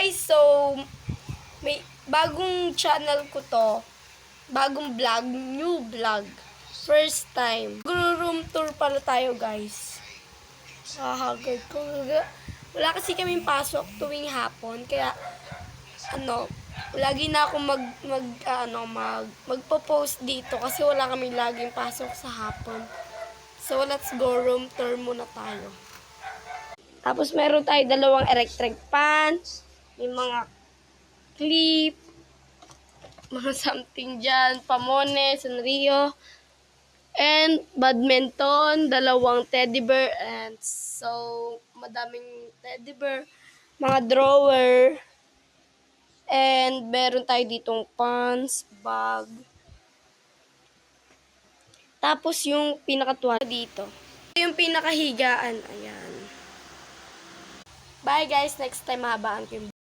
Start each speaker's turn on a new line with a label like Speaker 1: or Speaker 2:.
Speaker 1: guys, so may bagong channel ko to. Bagong vlog, new vlog. First time. Room tour pala tayo, guys. Hahagad ko. Wala kasi kaming pasok tuwing hapon, kaya lagi na ako magpo-post dito kasi wala kaming laging pasok sa hapon. So let's go room tour muna tayo. Tapos meron tayo dalawang electric fan, may mga clip, mga something dyan, pamone, Sanrio, and badminton, dalawang teddy bear, and so madaming teddy bear, mga drawer, and meron tayo ditong pants, bag. Tapos yung pinakatuwa dito, yung pinakahigaan, ayan. Bye guys, next time mahabaan ko yung